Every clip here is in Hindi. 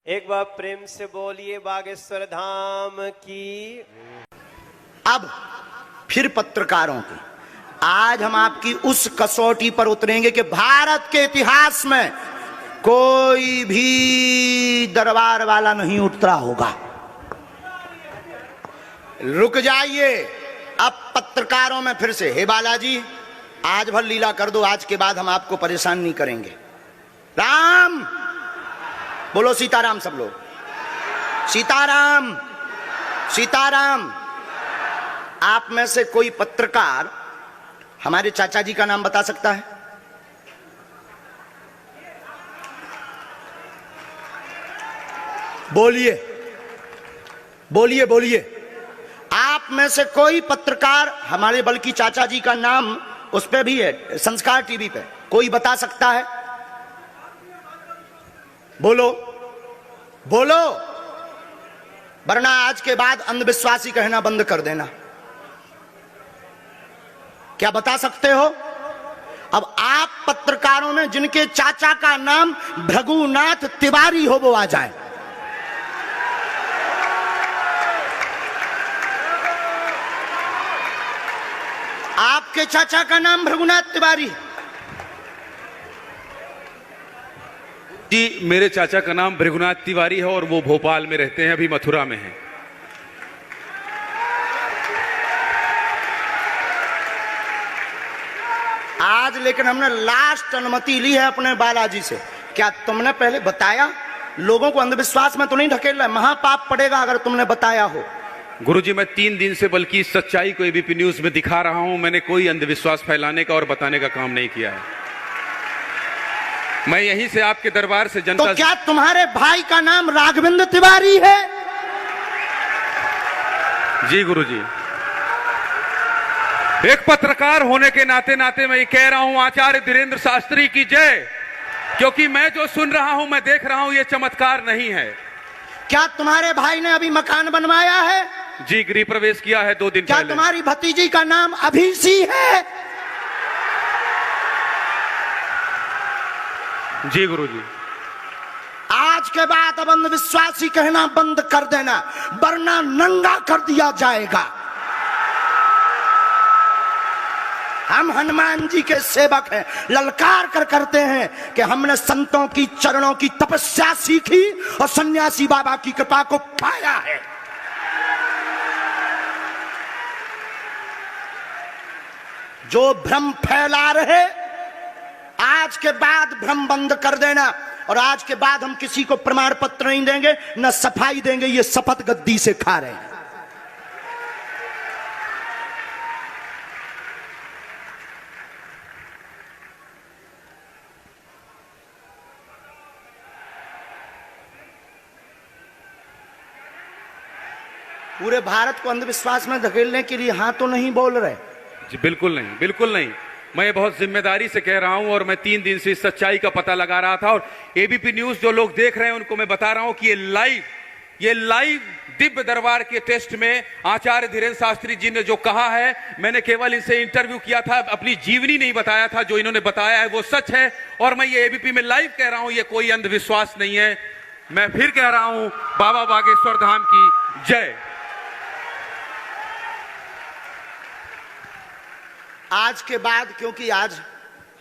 एक बार प्रेम से बोलिए बागेश्वर धाम की। अब फिर पत्रकारों की आज हम आपकी उस कसौटी पर उतरेंगे कि भारत के इतिहास में कोई भी दरबार वाला नहीं उतरा होगा। रुक जाइए, अब पत्रकारों में फिर से, हे बालाजी आज भर लीला कर दो, आज के बाद हम आपको परेशान नहीं करेंगे। राम बोलो, सीताराम सब लोग, सीताराम सीताराम। आप में से कोई पत्रकार हमारे चाचा जी का नाम बता सकता है? बोलिए बोलिए बोलिए। आप में से कोई पत्रकार हमारे बल्कि चाचा जी का नाम उस पे भी है, संस्कार टीवी पे, कोई बता सकता है? बोलो बोलो, वरना आज के बाद अंधविश्वासी कहना बंद कर देना। क्या बता सकते हो? अब आप पत्रकारों में जिनके चाचा का नाम भृगुनाथ तिवारी हो वो आ जाए। आपके चाचा का नाम भृगुनाथ तिवारी? जी, मेरे चाचा का नाम भृगुनाथ तिवारी है और वो भोपाल में रहते हैं, अभी मथुरा में हैं। आज लेकिन हमने लास्ट अनुमति ली है अपने बालाजी से। क्या तुमने पहले बताया? लोगों को अंधविश्वास में तो नहीं ढकेल रहा, महापाप पड़ेगा अगर तुमने बताया हो। गुरुजी, मैं 3 दिन से बल्कि सच्चाई को एबीपी न्यूज में दिखा रहा हूं। मैंने कोई अंधविश्वास फैलाने का और बताने का काम नहीं किया है। मैं यहीं से आपके दरबार से जनता तो क्या तुम्हारे भाई का नाम राघवेंद्र तिवारी है? जी गुरुजी, एक पत्रकार होने के नाते नाते मैं ये कह रहा हूं, आचार्य धीरेन्द्र शास्त्री की जय। क्योंकि मैं जो सुन रहा हूं, मैं देख रहा हूं, ये चमत्कार नहीं है। क्या तुम्हारे भाई ने अभी मकान बनवाया है? जी, गृह प्रवेश किया है 2 दिन क्या पहले। तुम्हारी भतीजी का नाम अभिषी है? जी गुरुजी। आज के बाद अब अंधविश्वासी कहना बंद कर देना, वरना नंगा कर दिया जाएगा। हम हनुमान जी के सेवक हैं, ललकार कर करते हैं कि हमने संतों की चरणों की तपस्या सीखी और सन्यासी बाबा की कृपा को पाया है। जो भ्रम फैला रहे, आज के बाद भ्रम बंद कर देना। और आज के बाद हम किसी को प्रमाण पत्र नहीं देंगे, न सफाई देंगे, ये शपथ गद्दी से खा रहे हैं। पूरे भारत को अंधविश्वास में धकेलने के लिए हाँ तो नहीं बोल रहे? जी बिल्कुल नहीं, बिल्कुल नहीं। मैं बहुत जिम्मेदारी से कह रहा हूं और मैं 3 दिन से इस सच्चाई का पता लगा रहा था। और एबीपी न्यूज जो लोग देख रहे हैं उनको मैं बता रहा हूं कि ये लाइव दिव्य दरबार के टेस्ट में आचार्य धीरेन्द्र शास्त्री जी ने जो कहा है, मैंने केवल इनसे इंटरव्यू किया था, अपनी जीवनी नहीं बताया था। जो इन्होंने बताया है वो सच है और मैं ये एबीपी में लाइव कह रहा हूं, ये कोई अंधविश्वास नहीं है। मैं फिर कह रहा हूं, बाबा बागेश्वर धाम की जय। आज के बाद, क्योंकि आज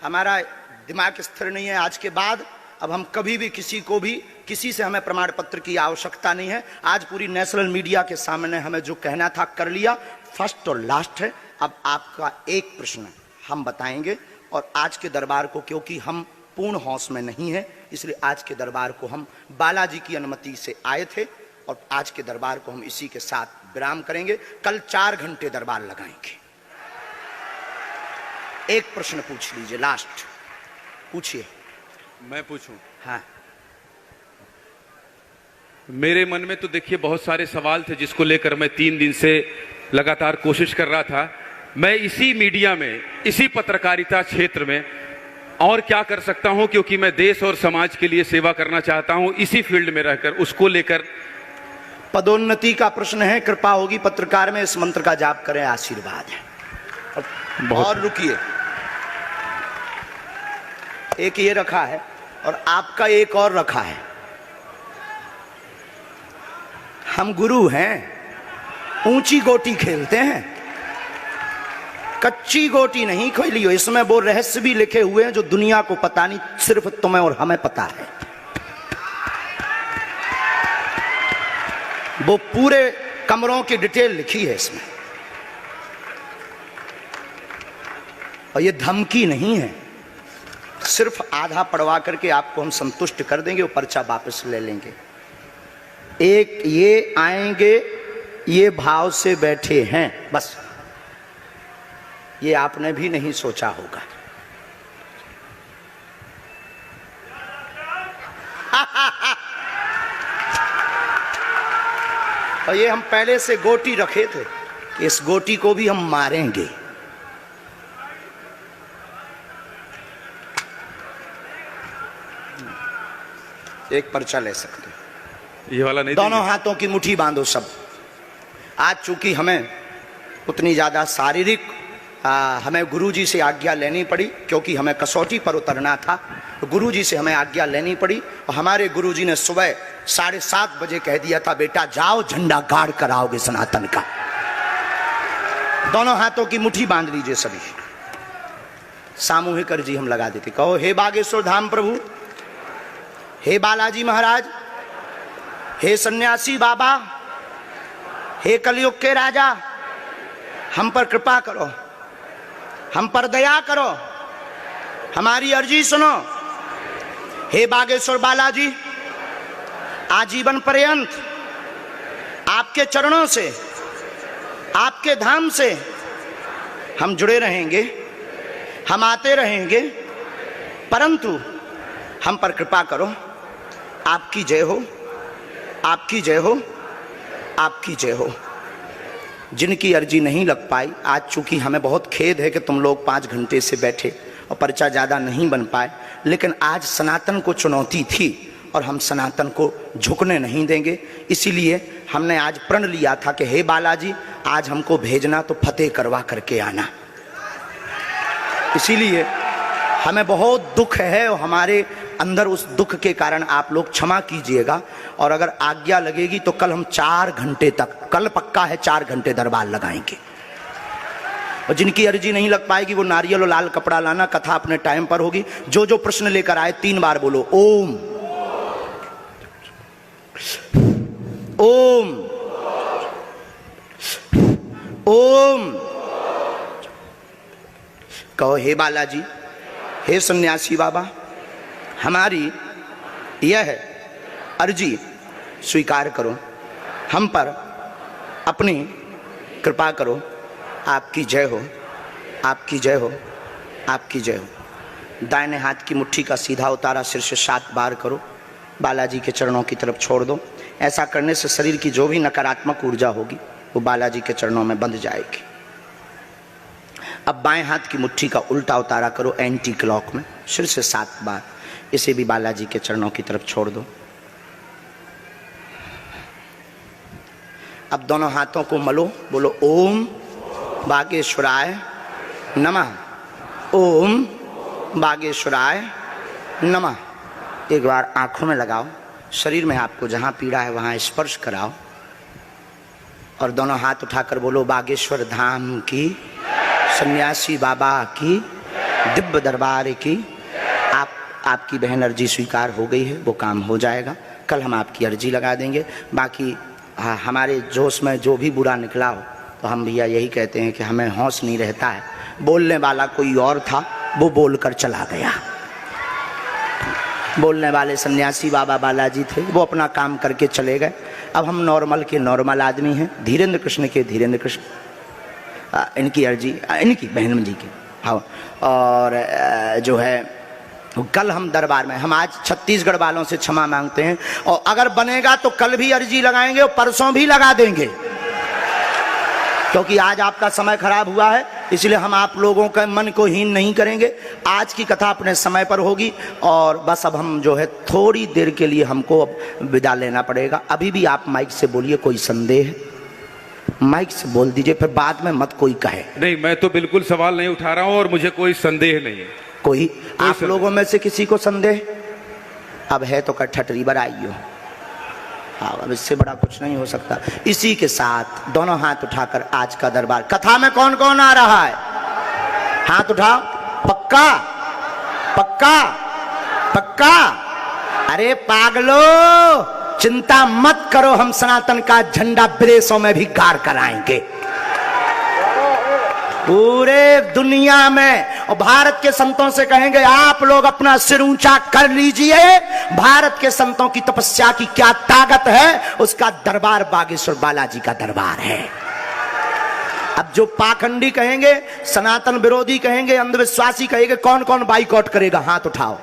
हमारा दिमाग स्थिर नहीं है, आज के बाद अब हम कभी भी किसी से हमें प्रमाण पत्र की आवश्यकता नहीं है। आज पूरी नेशनल मीडिया के सामने हमें जो कहना था कर लिया, फर्स्ट और लास्ट है। अब आपका एक प्रश्न हम बताएंगे और आज के दरबार को, क्योंकि हम पूर्ण होश में नहीं है, इसलिए आज के दरबार को हम बालाजी की अनुमति से आए थे और आज के दरबार को हम इसी के साथ विराम करेंगे। कल 4 घंटे दरबार लगाएंगे। एक प्रश्न पूछ लीजिए, लास्ट पूछिए। मैं पूछूं? हाँ। मेरे मन में तो देखिए बहुत सारे सवाल थे जिसको लेकर मैं 3 दिन से लगातार कोशिश कर रहा था। मैं इसी मीडिया में, इसी पत्रकारिता क्षेत्र में और क्या कर सकता हूं, क्योंकि मैं देश और समाज के लिए सेवा करना चाहता हूं इसी फील्ड में रहकर। उसको लेकर पदोन्नति का प्रश्न है, कृपा होगी पत्रकार में, इस मंत्र का जाप करें, आशीर्वाद है। और रुकिए, एक ये रखा है और आपका एक और रखा है। हम गुरु हैं, ऊंची गोटी खेलते हैं, कच्ची गोटी नहीं खेली हो। इसमें वो रहस्य भी लिखे हुए हैं जो दुनिया को पता नहीं, सिर्फ तुम्हें और हमें पता है। वो पूरे कमरों की डिटेल लिखी है इसमें, और ये धमकी नहीं है। सिर्फ आधा पढ़वा करके आपको हम संतुष्ट कर देंगे, वो पर्चा वापस ले लेंगे। एक ये आएंगे, ये भाव से बैठे हैं, बस ये आपने भी नहीं सोचा होगा। और ये हम पहले से गोटी रखे थे कि इस गोटी को भी हम मारेंगे। एक पर्चा ले सकते हो, ये वाला नहीं दोनों देंगे? हाथों की मुट्ठी बांधो सब। आज चूंकि हमें उतनी ज्यादा शारीरिक हमें गुरुजी से आज्ञा लेनी पड़ी, क्योंकि हमें कसौटी पर उतरना था, तो गुरुजी से हमें आज्ञा लेनी पड़ी। और हमारे गुरुजी ने सुबह 7:30 बजे कह दिया था, बेटा जाओ झंडा गाड़ कर आओगे सनातन का। दोनों हाथों की मुट्ठी बांध लीजिए सभी। सामूहिक अर्जी हम लगा देते। कहो, हे बागेश्वर धाम प्रभु, हे बालाजी महाराज, हे सन्यासी बाबा, हे कलयुग के राजा, हम पर कृपा करो, हम पर दया करो, हमारी अर्जी सुनो। हे बागेश्वर बालाजी, आजीवन पर्यंत आपके चरणों से, आपके धाम से हम जुड़े रहेंगे, हम आते रहेंगे, परंतु हम पर कृपा करो। आपकी जय हो, आपकी जय हो, आपकी जय हो। जिनकी अर्जी नहीं लग पाई, आज चूंकि हमें बहुत खेद है कि तुम लोग 5 घंटे से बैठे और पर्चा ज़्यादा नहीं बन पाए, लेकिन आज सनातन को चुनौती थी और हम सनातन को झुकने नहीं देंगे। इसीलिए हमने आज प्रण लिया था कि हे बालाजी, आज हमको भेजना तो फतेह करवा करके आना। इसीलिए हमें बहुत दुख है और हमारे अंदर उस दुख के कारण आप लोग क्षमा कीजिएगा। और अगर आज्ञा लगेगी तो कल हम 4 घंटे तक, कल पक्का है 4 घंटे दरबार लगाएंगे। और जिनकी अर्जी नहीं लग पाएगी वो नारियल और लाल कपड़ा लाना, कथा अपने टाइम पर होगी। जो जो प्रश्न लेकर आए 3 बार बोलो ओम, ओम, ओम। कहो, हे बालाजी, हे सन्यासी बाबा, हमारी यह अर्जी स्वीकार करो, हम पर अपनी कृपा करो। आपकी जय हो, आपकी जय हो, आपकी जय हो। दाहिने हाथ की मुट्ठी का सीधा उतारा सिर से 7 बार करो, बालाजी के चरणों की तरफ छोड़ दो। ऐसा करने से शरीर की जो भी नकारात्मक ऊर्जा होगी वो बालाजी के चरणों में बंध जाएगी। अब बाएं हाथ की मुट्ठी का उल्टा उतारा करो एंटी क्लॉक में, सिर से 7 बार। इसे भी बालाजी के चरणों की तरफ छोड़ दो। अब दोनों हाथों को मलो, बोलो ओम बागेश्वराय नमः, ओम बागेश्वराय नमः। एक बार आंखों में लगाओ, शरीर में आपको जहां पीड़ा है वहां स्पर्श कराओ और दोनों हाथ उठाकर बोलो बागेश्वर धाम की, सन्यासी बाबा की, दिव्य दरबार की। आपकी बहन अर्जी स्वीकार हो गई है, वो काम हो जाएगा। कल हम आपकी अर्जी लगा देंगे। बाकी हमारे जोश में जो भी बुरा निकला हो तो हम भैया यही कहते हैं कि हमें होश नहीं रहता है। बोलने वाला कोई और था, वो बोलकर चला गया। बोलने वाले सन्यासी बाबा बालाजी थे, वो अपना काम करके चले गए। अब हम नॉर्मल के नॉर्मल आदमी हैं, धीरेन्द्र कृष्ण के धीरेन्द्र कृष्ण। इनकी अर्जी, इनकी बहन जी की, हाँ। और जो है कल हम दरबार में, हम आज छत्तीसगढ़ वालों से क्षमा मांगते हैं और अगर बनेगा तो कल भी अर्जी लगाएंगे और परसों भी लगा देंगे, क्योंकि आज आपका समय खराब हुआ है। इसलिए हम आप लोगों के मन को हीन नहीं करेंगे। आज की कथा अपने समय पर होगी और बस अब हम जो है थोड़ी देर के लिए हमको अब विदा लेना पड़ेगा। अभी भी आप माइक से बोलिए, कोई संदेह है माइक से बोल दीजिए, फिर बाद में मत कोई कहे। नहीं, मैं तो बिल्कुल सवाल नहीं उठा रहा हूं और मुझे कोई संदेह नहीं है। कोई आप लोगों में से किसी को संदेह? अब है तो ठटरी बर आइयो। हाँ, अब इससे बड़ा कुछ नहीं हो सकता। इसी के साथ दोनों हाथ उठाकर आज का दरबार, कथा में कौन कौन आ रहा है? हाथ उठाओ। पक्का पक्का पक्का? अरे पागलो, चिंता मत करो, हम सनातन का झंडा विदेशों में भी गाड़ कर आएंगे, पूरे दुनिया में। और भारत के संतों से कहेंगे आप लोग अपना सिर ऊंचा कर लीजिए, भारत के संतों की तपस्या की क्या ताकत है, उसका दरबार बागेश्वर बालाजी का दरबार है। अब जो पाखंडी कहेंगे, सनातन विरोधी कहेंगे, अंधविश्वासी कहेंगे, कौन कौन बाइकआउट करेगा? हाथ उठाओ।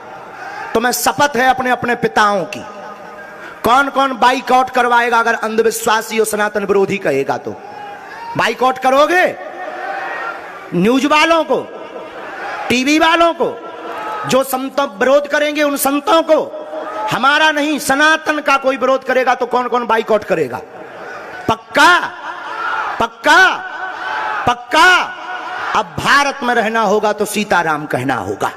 तुम्हें शपथ है अपने अपने पिताओं की, कौन कौन बाइकआउट करवाएगा? अगर अंधविश्वासी और सनातन विरोधी कहेगा तो बाइकआउट करोगे? न्यूज वालों को, टीवी वालों को, जो संतों विरोध करेंगे उन संतों को, हमारा नहीं सनातन का कोई विरोध करेगा तो कौन कौन बाइकआउट करेगा? पक्का पक्का पक्का? अब भारत में रहना होगा तो सीताराम कहना होगा।